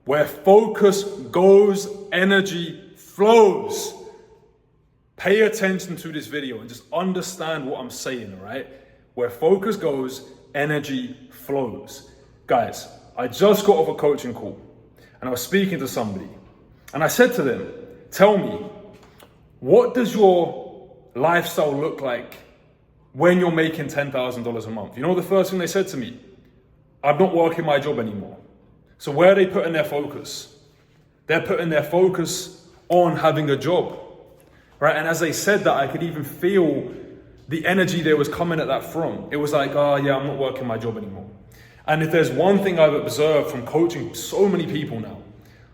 Where focus goes, energy flows. Pay attention to this video and just understand what I'm saying, all right? Where focus goes, energy flows. Guys, I just got off a coaching call and I was speaking to somebody and I said to them, tell me, what does your lifestyle look like when you're making $10,000 a month? You know the first thing they said to me? I'm not working my job anymore. So where are they putting their focus? They're putting their focus on having a job, right? And as they said that, I could even feel the energy that was coming at that from. It was like, oh yeah, I'm not working my job anymore. And if there's one thing I've observed from coaching so many people now,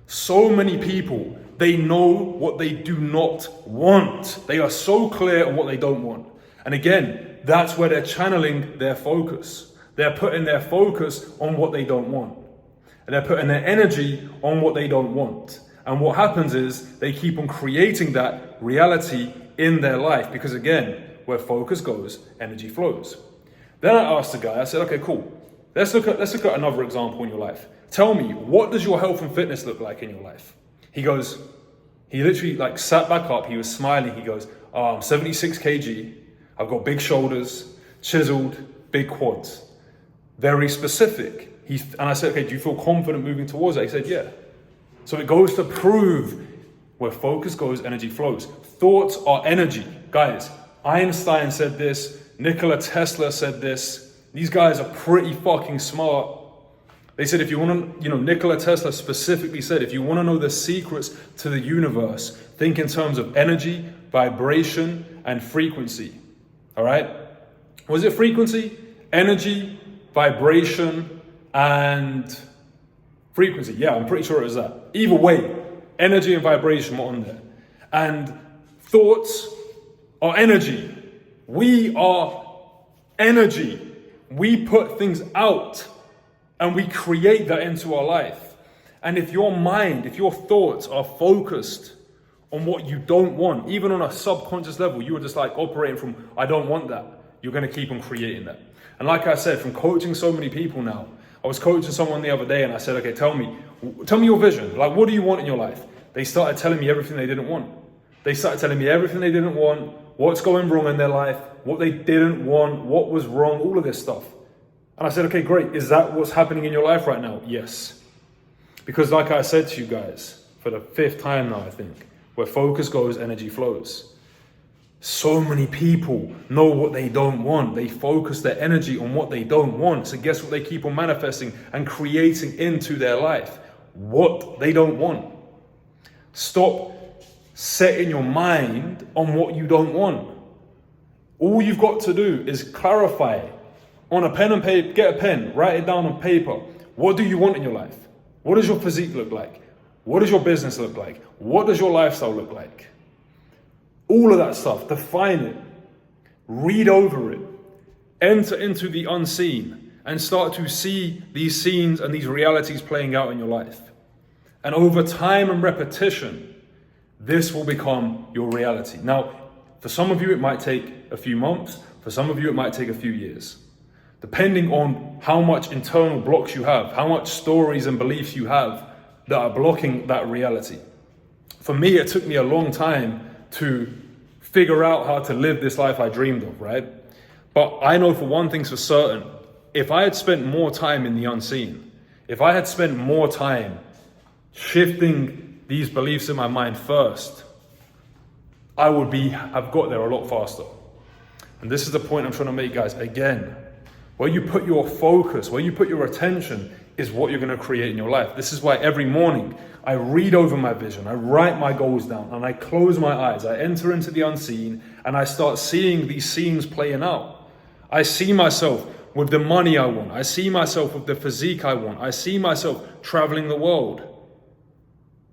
so many people, they know what they do not want. They are so clear on what they don't want. And again, that's where they're channeling their focus. They're putting their focus on what they don't want. And they're putting their energy on what they don't want. And what happens is they keep on creating that reality in their life. Because again, where focus goes, energy flows. Then I asked the guy, I said, okay, cool. Let's look at another example in your life. Tell me, what does your health and fitness look like in your life? He literally like sat back up. He was smiling. He goes, oh, I'm 76 kg. I've got big shoulders, chiseled, big quads. Very specific. And I said, okay, do you feel confident moving towards it? He said, yeah. So it goes to prove where focus goes, energy flows. Thoughts are energy. Guys, Einstein said this. Nikola Tesla said this. These guys are pretty fucking smart. They said if you want to, Nikola Tesla specifically said, if you want to know the secrets to the universe, think in terms of energy, vibration, and frequency. All right? Was it frequency? Energy, vibration, and frequency. Yeah, I'm pretty sure it was that. Either way, energy and vibration were on there. And thoughts are energy. We are energy. We put things out and we create that into our life. And if your mind, if your thoughts are focused on what you don't want, even on a subconscious level, you are just like operating from, I don't want that. You're going to keep on creating that. And like I said, from coaching so many people now, I was coaching someone the other day and I said, okay, tell me your vision. Like, what do you want in your life? They started telling me everything they didn't want. They started telling me everything they didn't want, what's going wrong in their life, what they didn't want, what was wrong, all of this stuff. And I said, okay, great. Is that what's happening in your life right now? Yes. Because like I said to you guys, for the 5th time now, I think, where focus goes, energy flows. So many people know what they don't want. They focus their energy on what they don't want. So guess what they keep on manifesting and creating into their life? What they don't want. Stop setting your mind on what you don't want. All you've got to do is clarify on a pen and paper, get a pen, write it down on paper. What do you want in your life? What does your physique look like? What does your business look like? What does your lifestyle look like? All of that stuff, define it, read over it, enter into the unseen and start to see these scenes and these realities playing out in your life. And over time and repetition, this will become your reality. Now, for some of you, it might take a few months. For some of you, it might take a few years. Depending on how much internal blocks you have, how much stories and beliefs you have that are blocking that reality. For me, it took me a long time to figure out how to live this life I dreamed of, right? But I know for one thing's for certain, if I had spent more time in the unseen, if I had spent more time shifting these beliefs in my mind first, I would have got there a lot faster. And this is the point I'm trying to make, guys. Again, where you put your focus, where you put your attention is what you're going to create in your life. This is why every morning I read over my vision, I write my goals down, and I close my eyes. I enter into the unseen and I start seeing these scenes playing out. I see myself with the money I want. I see myself with the physique I want. I see myself traveling the world.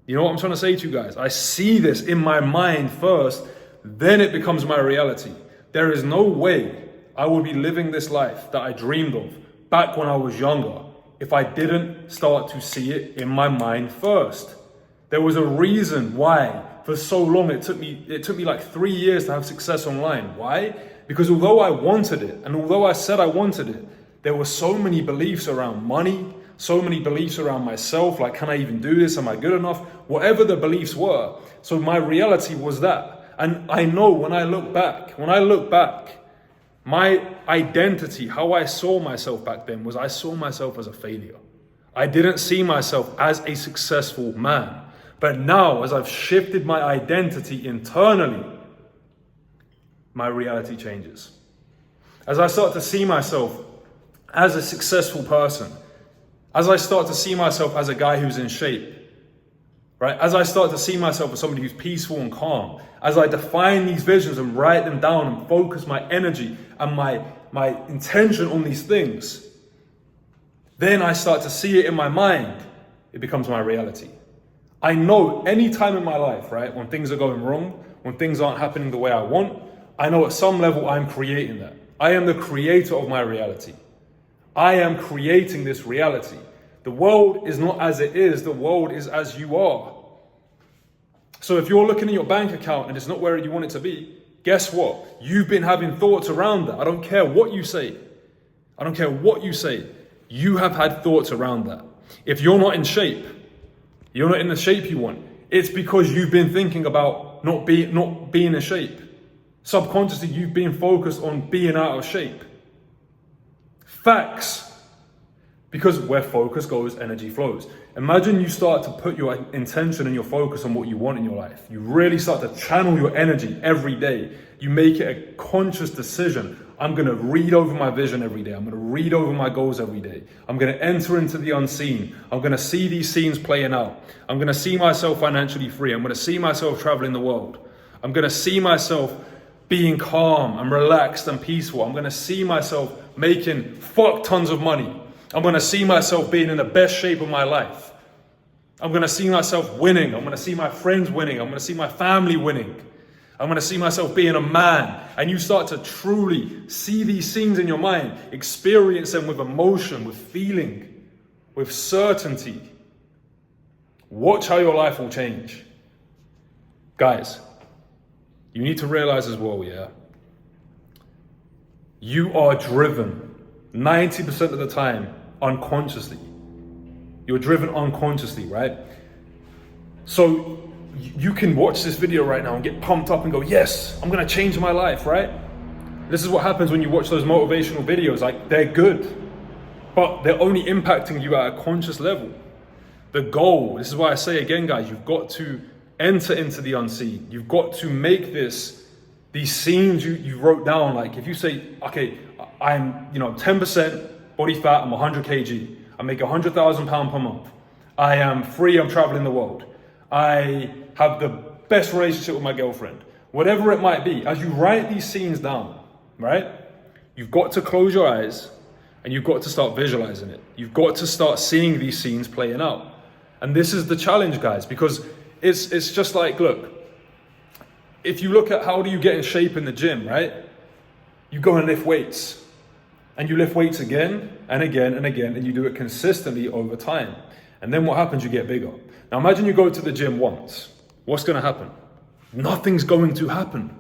You know what I'm trying to say to you guys? I see this in my mind first, then it becomes my reality. There is no way I would be living this life that I dreamed of back when I was younger if I didn't start to see it in my mind first. There was a reason why for so long it took me like 3 years to have success online. Why? Because although I wanted it, and although I said I wanted it, there were so many beliefs around money, so many beliefs around myself, like, can I even do this? Am I good enough? Whatever the beliefs were. So my reality was that. And I know when I look back, my identity, how I saw myself back then was I saw myself as a failure. I didn't see myself as a successful man. But now, as I've shifted my identity internally, my reality changes. As I start to see myself as a successful person, as I start to see myself as a guy who's in shape, right? As I start to see myself as somebody who's peaceful and calm, as I define these visions and write them down and focus my energy and my intention on these things, then I start to see it in my mind. It becomes my reality. I know any time in my life, right, when things are going wrong, when things aren't happening the way I want, I know at some level I'm creating that. I am the creator of my reality. I am creating this reality. The world is not as it is, the world is as you are. So if you're looking at your bank account and it's not where you want it to be, guess what? You've been having thoughts around that. I don't care what you say. I don't care what you say. You have had thoughts around that. If you're not in shape, you're not in the shape you want, it's because you've been thinking about not being in shape. Subconsciously, you've been focused on being out of shape. Facts. Because where focus goes, energy flows. Imagine you start to put your intention and your focus on what you want in your life. You really start to channel your energy every day. You make it a conscious decision. I'm going to read over my vision every day. I'm going to read over my goals every day. I'm going to enter into the unseen. I'm going to see these scenes playing out. I'm going to see myself financially free. I'm going to see myself traveling the world. I'm going to see myself being calm and relaxed and peaceful. I'm going to see myself making fuck tons of money. I'm going to see myself being in the best shape of my life. I'm going to see myself winning. I'm going to see my friends winning. I'm going to see my family winning. I'm going to see myself being a man. And you start to truly see these scenes in your mind, experience them with emotion, with feeling, with certainty. Watch how your life will change. Guys, you need to realize as well, yeah, you are driven 90% of the time unconsciously. You're driven unconsciously, right? So you can watch this video right now and get pumped up and go, yes, I'm going to change my life, right? This is what happens when you watch those motivational videos. Like, they're good, but they're only impacting you at a conscious level. The goal, this is why I say again, guys, you've got to enter into the unseen. You've got to make these scenes you wrote down. Like, if you say, okay, I'm 10% body fat, I'm 100 kg, I make £100,000 per month, I am free, I'm traveling the world, I have the best relationship with my girlfriend, whatever it might be. As you write these scenes down, right, you've got to close your eyes and you've got to start visualizing it. You've got to start seeing these scenes playing out. And this is the challenge, guys, because it's just like, look, if you look at how do you get in shape in the gym, right? You go and lift weights. And you lift weights again and again and again, and you do it consistently over time. And then what happens? You get bigger. Now imagine you go to the gym once. What's going to happen? Nothing's going to happen.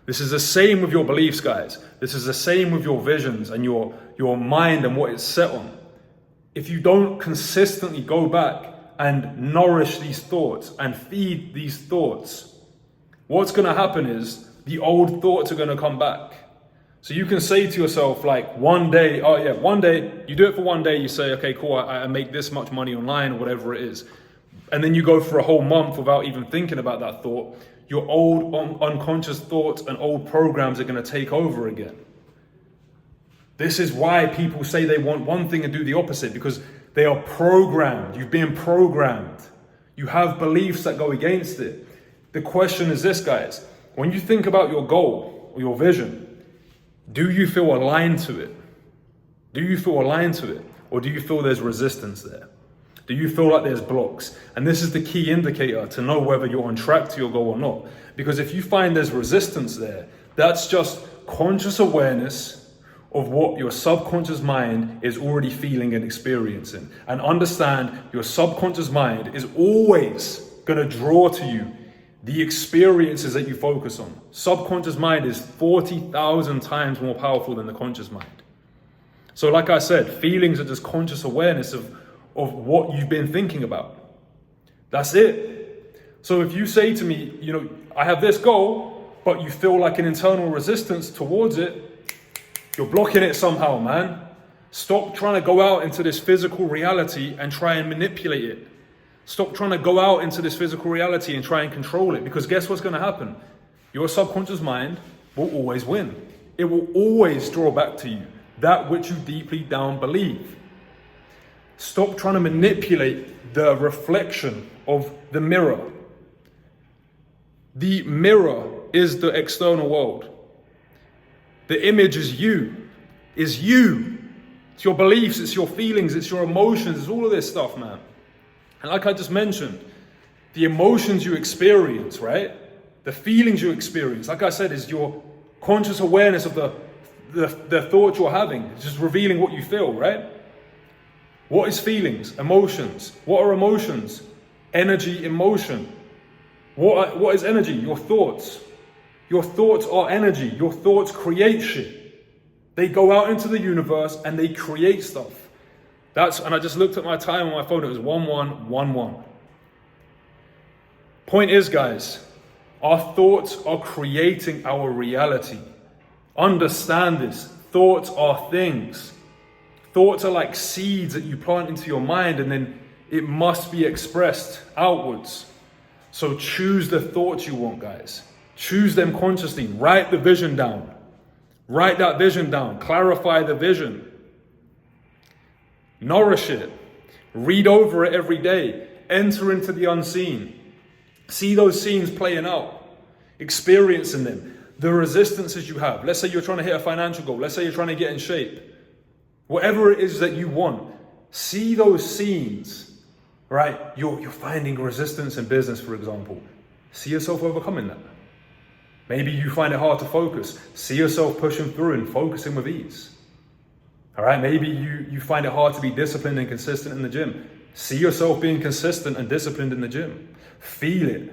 This is the same with your beliefs, guys. This is the same with your visions and your mind and what it's set on. If you don't consistently go back and nourish these thoughts and feed these thoughts, what's going to happen is the old thoughts are going to come back. So you can say to yourself, like, one day, you do it for one day, you say, okay, cool, I make this much money online or whatever it is. And then you go for a whole month without even thinking about that thought. Your old unconscious thoughts and old programs are going to take over again. This is why people say they want one thing and do the opposite, because they are programmed. You've been programmed. You have beliefs that go against it. The question is this, guys. When you think about your goal or your vision, do you feel aligned to it? Do you feel aligned to it? Or do you feel there's resistance there? Do you feel like there's blocks? And this is the key indicator to know whether you're on track to your goal or not. Because if you find there's resistance there, that's just conscious awareness of what your subconscious mind is already feeling and experiencing. And understand your subconscious mind is always going to draw to you the experiences that you focus on. Subconscious mind is 40,000 times more powerful than the conscious mind. So like I said, feelings are just conscious awareness of of what you've been thinking about. That's it. So if you say to me, I have this goal, but you feel like an internal resistance towards it, you're blocking it somehow, man. Stop trying to go out into this physical reality and try and manipulate it. Stop trying to go out into this physical reality and try and control it, because guess what's going to happen? Your subconscious mind will always win. It will always draw back to you that which you deeply down believe. Stop trying to manipulate the reflection of the mirror. The mirror is the external world. The image is you. It's your beliefs, it's your feelings, it's your emotions, it's all of this stuff, man. And like I just mentioned, the emotions you experience, right? The feelings you experience, like I said, is your conscious awareness of the thoughts you're having. It's just revealing what you feel, right? What is feelings? Emotions. What are emotions? Energy, emotion. What is energy? Your thoughts. Your thoughts are energy. Your thoughts create shit. They go out into the universe and they create stuff. And I just looked at my time on my phone, it was 1111. Point is, guys, our thoughts are creating our reality. Understand this. Thoughts are things. Thoughts are like seeds that you plant into your mind, and then it must be expressed outwards. So choose the thoughts you want, guys. Choose them consciously. Write the vision down. Write that vision down. Clarify the vision. Nourish it. Read over it every day. Enter into the unseen. See those scenes playing out. Experiencing them. The resistances you have. Let's say you're trying to hit a financial goal. Let's say you're trying to get in shape. Whatever it is that you want. See those scenes. Right? You're finding resistance in business, for example. See yourself overcoming that. Maybe you find it hard to focus. See yourself pushing through and focusing with ease. All right, maybe you find it hard to be disciplined and consistent in the gym. See yourself being consistent and disciplined in the gym. Feel it.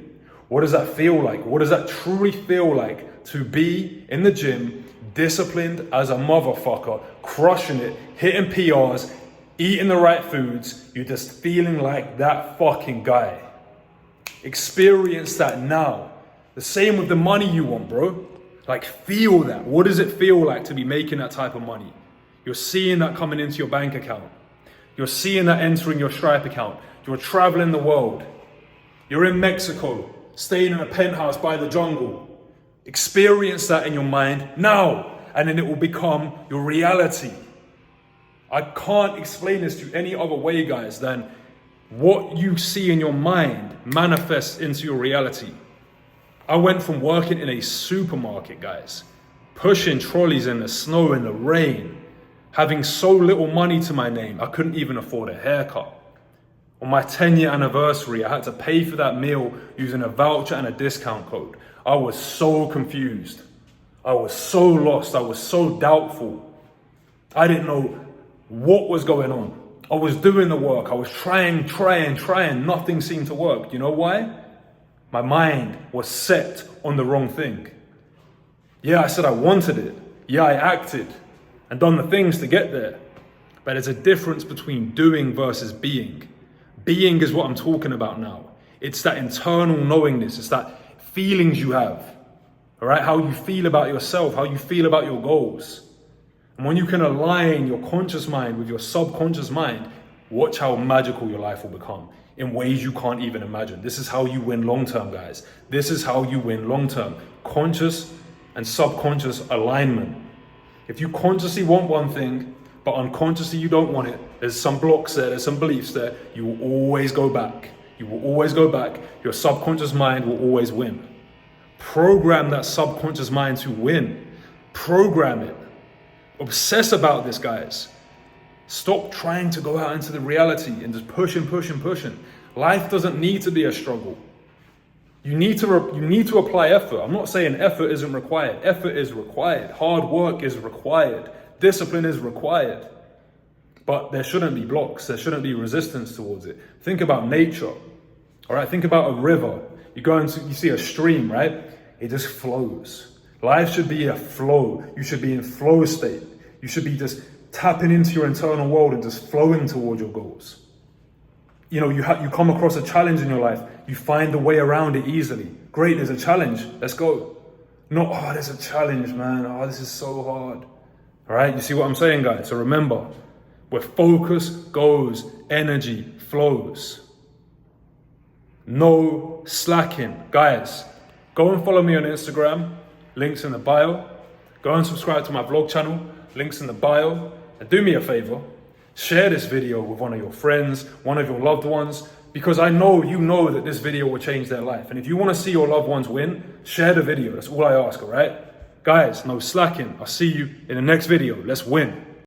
What does that feel like? What does that truly feel like to be in the gym, disciplined as a motherfucker, crushing it, hitting PRs, eating the right foods? You're just feeling like that fucking guy. Experience that now. The same with the money you want, bro. Like, feel that. What does it feel like to be making that type of money? You're seeing that coming into your bank account. You're seeing that entering your Stripe account. You're traveling the world. You're in Mexico, staying in a penthouse by the jungle. Experience that in your mind now, and then it will become your reality. I can't explain this to any other way, guys, than what you see in your mind manifests into your reality. I went from working in a supermarket, guys, pushing trolleys in the snow, in the rain, having so little money to my name, I couldn't even afford a haircut. On my 10-year anniversary, I had to pay for that meal using a voucher and a discount code. I was so confused. I was so lost. I was so doubtful. I didn't know what was going on. I was doing the work. I was trying. Nothing seemed to work. You know why? My mind was set on the wrong thing. Yeah, I said I wanted it. Yeah, I acted and done the things to get there. But there's a difference between doing versus being. Being is what I'm talking about now. It's that internal knowingness. It's that feelings you have. All right, how you feel about yourself, how you feel about your goals. And when you can align your conscious mind with your subconscious mind, watch how magical your life will become in ways you can't even imagine. This is how you win long-term, guys. This is how you win long-term. Conscious and subconscious alignment. If you consciously want one thing, but unconsciously you don't want it, there's some blocks there, there's some beliefs there, you will always go back. You will always go back. Your subconscious mind will always win. Program that subconscious mind to win. Program it. Obsess about this, guys. Stop trying to go out into the reality and just pushing. Life doesn't need to be a struggle. You need to apply effort. I'm not saying effort isn't required. Effort is required. Hard work is required. Discipline is required. But there shouldn't be blocks. There shouldn't be resistance towards it. Think about nature. All right, think about a river. You see a stream, right? It just flows. Life should be a flow. You should be in flow state. You should be just tapping into your internal world and just flowing towards your goals. you come across a challenge in your life, you find the way around it easily. Great, there's a challenge, let's go. Not, oh, there's a challenge, man. Oh, this is so hard. All right, you see what I'm saying, guys? So remember, where focus goes, energy flows. No slacking. Guys, go and follow me on Instagram, links in the bio. Go and subscribe to my vlog channel, links in the bio. And do me a favor, share this video with one of your friends, one of your loved ones, because I know you know that this video will change their life. And if you want to see your loved ones win, share the video. That's all I ask, all right? Guys, no slacking. I'll see you in the next video. Let's win.